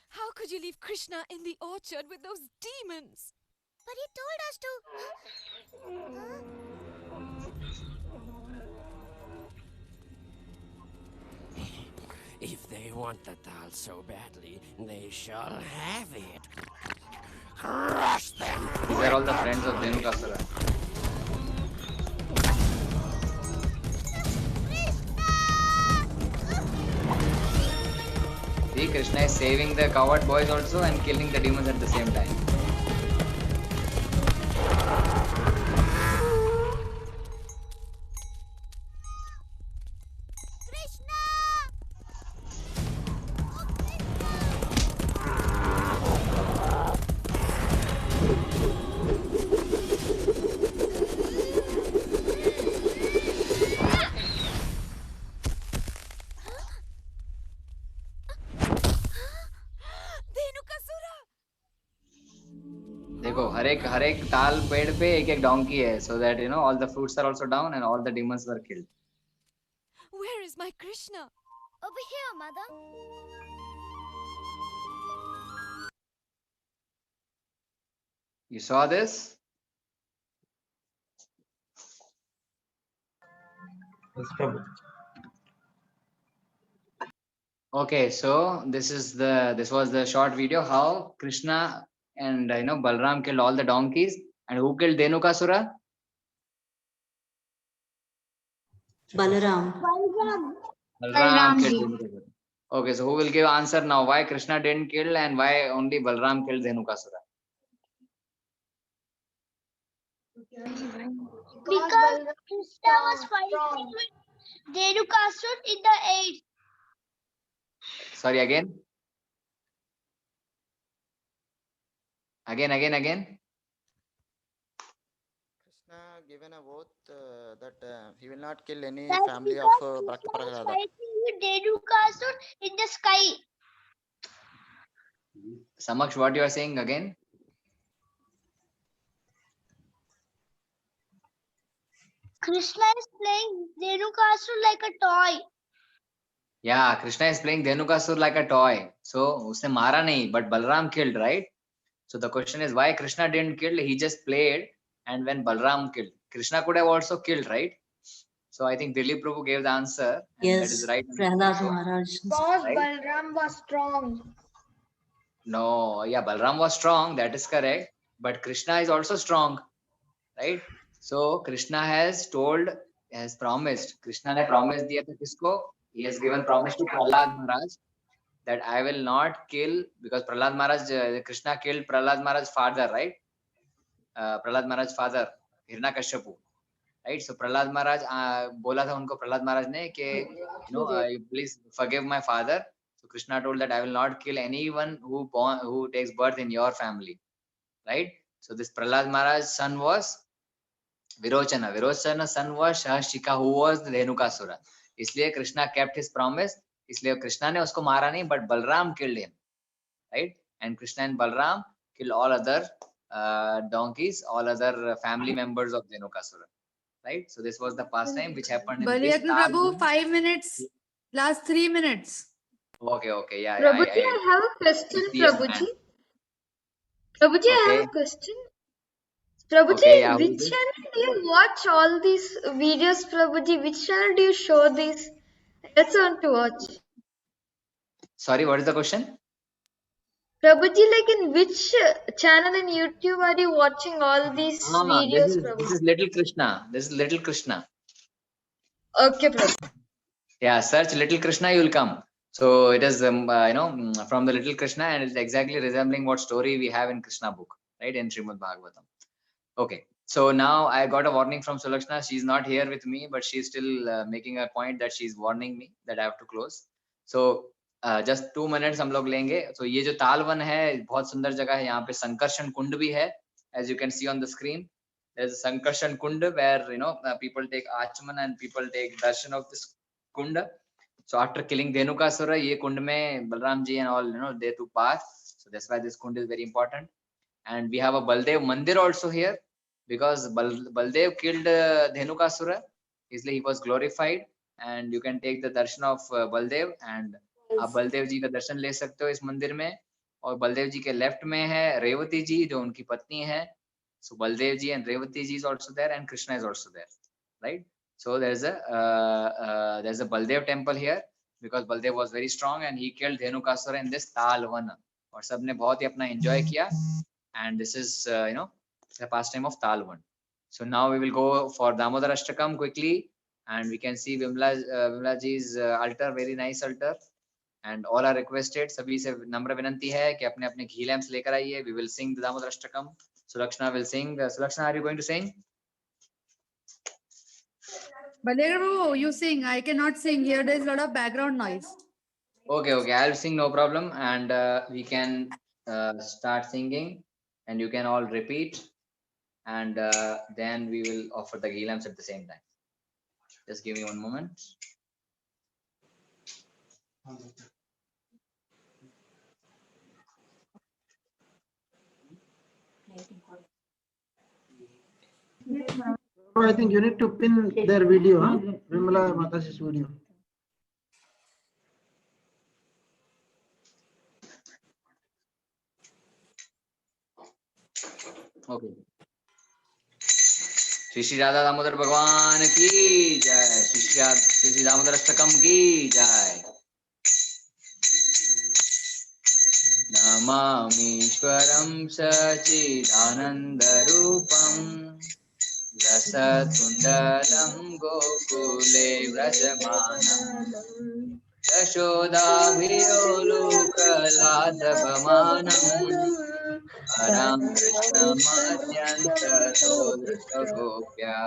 How could you leave Krishna in the orchard with those demons? But he told us to... If they want the doll so badly, they shall have it. Crush them! These are all the friends of Dhenukasura. See, Krishna is saving the coward boys also and killing the demons at the same time. देखो हर एक ताल पेड़ पे एक एक donkey है so that all the fruits are also down and all the demons were killed. Where is my Krishna? Over here, mother. You saw this? Yes, Prabhu. Okay, so this was the short video how Krishna and Balram killed all the donkeys, and who killed Dhenukasura? Balaram. Balram killed Balramji. Dhenukasura. Okay, so who will give answer now? Why Krishna didn't kill and why only Balram killed Dhenukasura? Because Krishna was fighting with Dhenukasur in the air. Sorry, again. Again. Krishna given a oath that he will not kill any That's family of because Bhakta Krishna was Prahlada. fighting with Dhenukasur in the sky. Samaksh, what you are saying again? Krishna is playing Dhenukasur like a toy. Yeah, Krishna is playing Dhenukasur like a toy. So usne mara nahi, but Balram killed, right? So the question is why Krishna didn't kill? He just played, and when Balram killed, Krishna could have also killed, right? So I think Dilip Prabhu gave the answer, and that is Yes, right. Prahlad So, Maharaj. Because right? Balram was strong. No, yeah, Balram was strong, that is correct. But Krishna is also strong, right? So Krishna has promised. Krishna ने promise दिया था किसको? He has given promise to Prahlad Maharaj that I will not kill, because Prahlad Maharaj, Krishna killed Prahlad Maharaj's father, right? Prahlad Maharaj's father, Hiranyakashipu, right? So Prahlad Maharaj बोला था उनको Prahlad Maharaj ने कि you please forgive my father. So Krishna told that I will not kill anyone who takes birth in your family, right? So this Prahlad Maharaj's son was Virochana. Virochana's son was Sahashika, who was the Dhenukasura. इसलिए Krishna kept his promise. इसलिए Krishna ने उसको मारा नहीं, but Balram killed him, right? And Krishna and Balram killed all other donkeys, all other family members of Dhenukasura, right? So this was the pastime which happened in this Baliyakna Prabhu, 5 minutes. Last 3 minutes. Okay, yeah. Prabhuji, I have a question, see your Prabhuji. hand. Prabhuji, I have Okay. a question. Prabhuji, Okay, yeah. which channel do you watch all these videos, Prabhuji? Which channel do you show this? I also want to watch. Sorry, what is the question? Prabhuji, like in which channel in YouTube are you watching all these videos, This Prabhuji? is Little Krishna. This is Little Krishna. Okay, Prabhuji. Yeah, search Little Krishna, you will come. So it is from the Little Krishna, and it's exactly resembling what story we have in Krishna book, right, in Srimad Bhagavatam. Okay, so now I got a warning from Sulakshana. She's not here with me, but she's still making a point that she's warning me that I have to close. So just 2 minutes हम लोग लेंगे. So ये जो तालवन है बहुत सुंदर जगह है. यहाँ पे संकर्षण कुंड भी है, as you can see on the screen. There's a Sankarshan Kunda where people take Achman and people take darshan of this Kunda. So after killing Dhenukasura, ये कुंड में Balram ji and all they took bath. So that's why this kund is very important. And we have a Baldev Mandir also here, because Baldev killed Dhenukasura. Isliye he was glorified, and you can take the darshan of Baldev, and आप बलदेव जी का दर्शन ले सकते हो इस मंदिर में. और बलदेव जी के लेफ्ट में है रेवती जी जो उनकी पत्नी है. So Baldev ji and Revati ji is also there, and Krishna is also there, right? So there's a Baldev temple here, because Baldev was very strong and he killed Dhenukasura in this Talvana. और सबने बहुत ही अपना enjoy किया, and this is the pastime of Talvan. So now we will go for Damodar Ashtakam quickly, and we can see Vimla ji's altar, very nice altar, and all are requested. सभी से नम्र विनंती है कि अपने अपने घी lamps लेकर आइए. We will sing the Damodar Ashtakam. Sulakshana will sing. Sulakshana, are you going to sing? Baliyakna Prabhu, you sing. I cannot sing. Here there is a lot of background noise. Okay, I'll sing, no problem, and we can start singing, and you can all repeat, and then we will offer the ghee lamps at the same time. Just give me one moment. I think you need to pin their video, Vimala Mataji's video. Okay. Shri Shri Radha Damodar भगवान की जय। श्री श्री दामोदर अष्टकम की जय। नमामीश्वरं सच्चिदानन्दरूपं रसतुण्डलं गोकुले व्रजमानं यशोदाभियोलुकलाधवमानं परं कृष्णमत्यन्ततो दृष्टगोप्या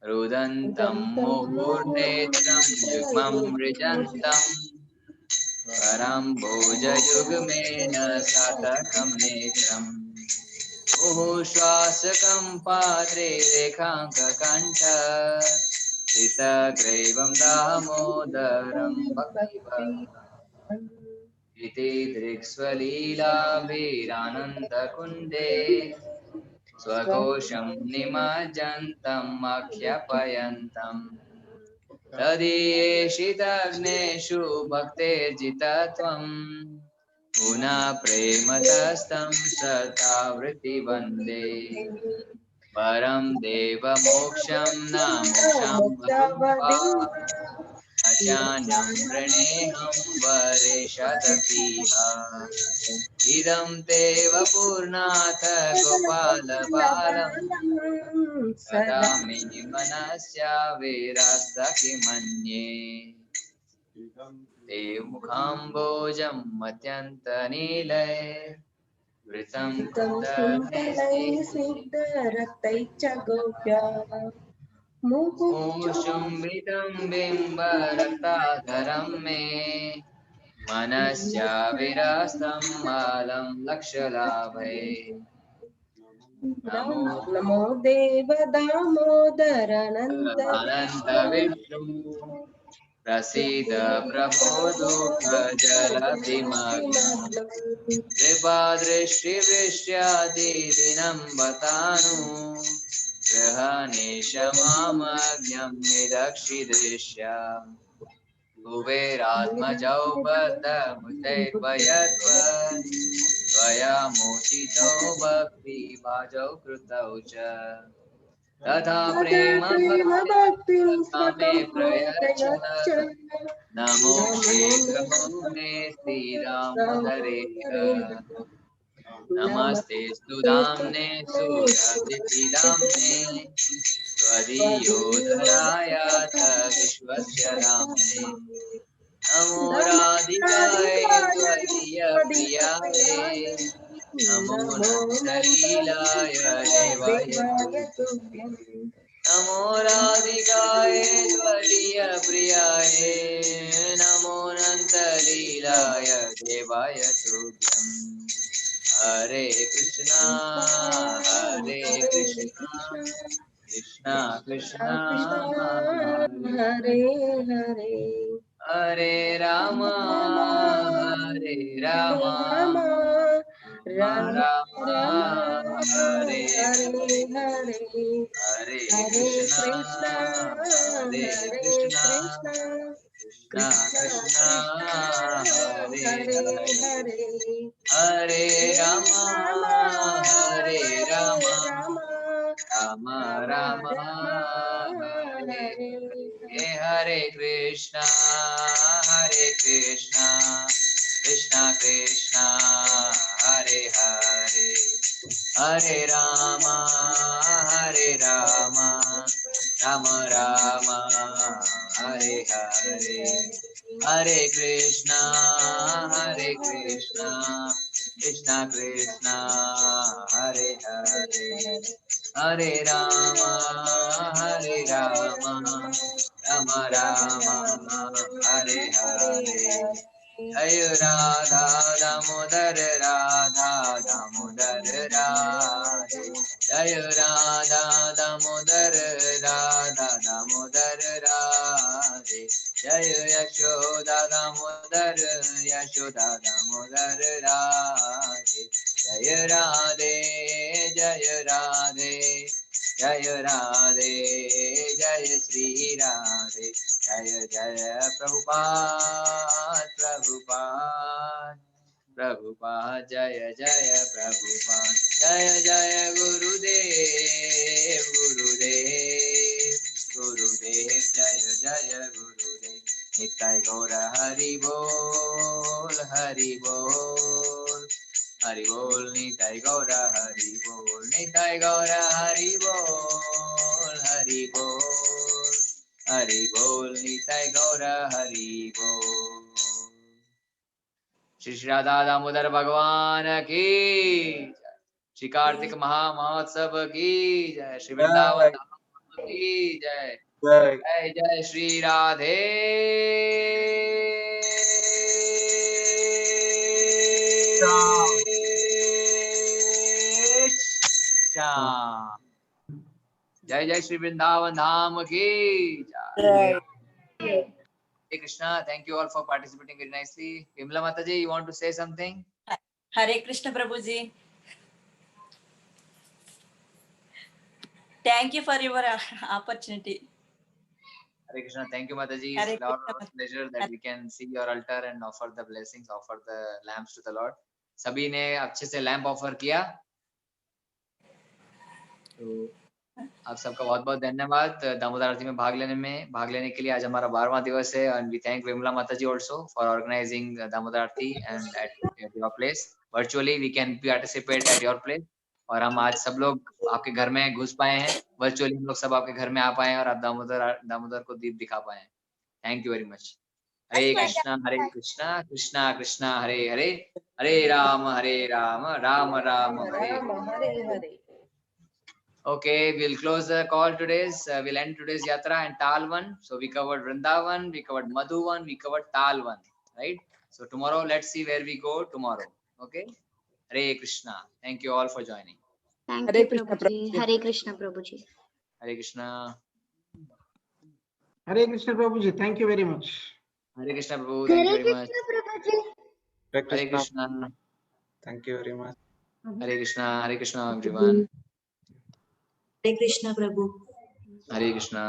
रुदन्तं मुहुर्नेत्रं युग्मं मृजन्तम् परं भोजयुग्मेन सातकं नेत्रम् मुहुश्वासकं पात्रे रेखाङ्ककण्ठ स्थितग्रैवं दामोदरं भक्तिवत् इति दृक्स्वलीलाभिरानन्दकुन्दे स्वघोषं निमज्जन्तम् आख्यापयन्तम् तदीयेषितग्नेषु भक्तेर्जितत्वम् पुनः प्रेमतस्तं सतावृत्ति वन्दे परं देवमोक्षं न मोक्षं अचान्यं प्रणेहं वरेशदपीह इदं ते वपुर्नाथ गोपालबालम् सदा मे मनस्याविरस्तकिमन्ये ते मुखाम्बोजं मत्यन्तनीलय वृतं स्निग्धरक्तैश्च गोप्या मुहुर्चुम्बितं बिम्बरक्ताधरं मे मनस्याविरस्तं मालं लक्ष्यलाभे नमो देव दामोदर अनन्त विष्णु प्रसीद प्रभो दुःखजलधिमग्नं कृपादृष्टिवृष्ट्यादिदिनं बतानु ग्रहणेश मामज्ञं निरक्षिदृश्या कुबेरात्मजौ बद्धमुदैर्भयद्वत् त्वया मोचितो भक्तिभाजौ कृतौ च तथा प्रेम भक्तिं मे प्रयच्छ नमो शीघ्रमो मे श्रीरामोदरेह नमस्ते स्तुधाम्ने सुरभिधाम्ने त्वदीयोदरायात विश्वस्य धाम्ने नमो राधिकाय त्वदीयप्रियाय नमो नन्दलीलाय देवाय नमो राधिकाय त्वदीयप्रियाय नमो नन्दलीलाय देवाय तुभ्यम् हरे कृष्णा कृष्णा कृष्णा हरे हरे हरे राम राम हरे हरे हरे कृष्णा कृष्णा कृष्णा हरे हरे हरे राम राम राम हरे हरे कृष्णा कृष्णा कृष्णा हरे हरे हरे राम राम राम हरे हरे हरे कृष्णा कृष्णा कृष्णा हरे हरे हरे राम राम राम हरे हरे जय राधा दामोदर राधे जय राधा दामोदर राधे जय यशोदा दामोदर राधे जय राधे जय राधे जय राधे जय श्री राधे जय जय प्रभुपाद प्रभुपाद जय जय प्रभुपाद जय जय गुरुदेव गुरुदेव गुरुदेव जय जय गुरुदेव निताय गौर हरि बोल हरि बोल हरि बोल निताय गौर हरि बोल निताय गौर हरि बोल हरि बोल हरि बोल निताय गौर हरि बोल। श्री श्री राधा दामोदर भगवान की जय। श्री कार्तिक महामहोत्सव की जय। श्री वृंदावन धाम की जय। जय जय श्री राधे श्याम। जय जय श्री वृंदावन धाम की जय। Hare Krishna, thank you all for participating very nicely. Vimla Mataji, you want to say something? Hare Krishna Prabhuji. Thank you for your opportunity. Hare Krishna, thank you Mataji. It's a lot of pleasure that we can see your altar and offer the blessings, offer the lamps to the Lord. सभी ने अच्छे से lamp offer किया, तो आप सबका बहुत बहुत धन्यवाद दामोदर आरती में भाग लेने के लिए। आज हमारा 12वां दिवस है and we thank Vimla Mataji also for organizing Damodar Aarti and at your place. Virtually we can participate at your place और हम आज सब लोग आपके घर में घुस पाए हैं, वर्चुअली हम लोग सब आपके घर में आ पाए हैं और आप दामोदर को दीप दिखा पाए हैं। Thank you very much. Hare Krishna Krishna Krishna Hare Hare, Hare Ram Ram Ram Hare Hare. Okay, we'll close the call today's. We'll end today's yatra and Talvan. So we covered Vrindavan, we covered Madhuvan, we covered Talvan, right? So tomorrow, let's see where we go tomorrow. Okay. Hare Krishna. Thank you all for joining. Thank you, Prabhuji. Hare Krishna, Prabhuji. Hare Krishna. Hare Krishna Prabhuji. Thank you very much. Hare Krishna Prabhu. Thank you very much. Hare Krishna. Thank you very much. Hare Krishna everyone. Hare Krishna Prabhu. Hare Krishna.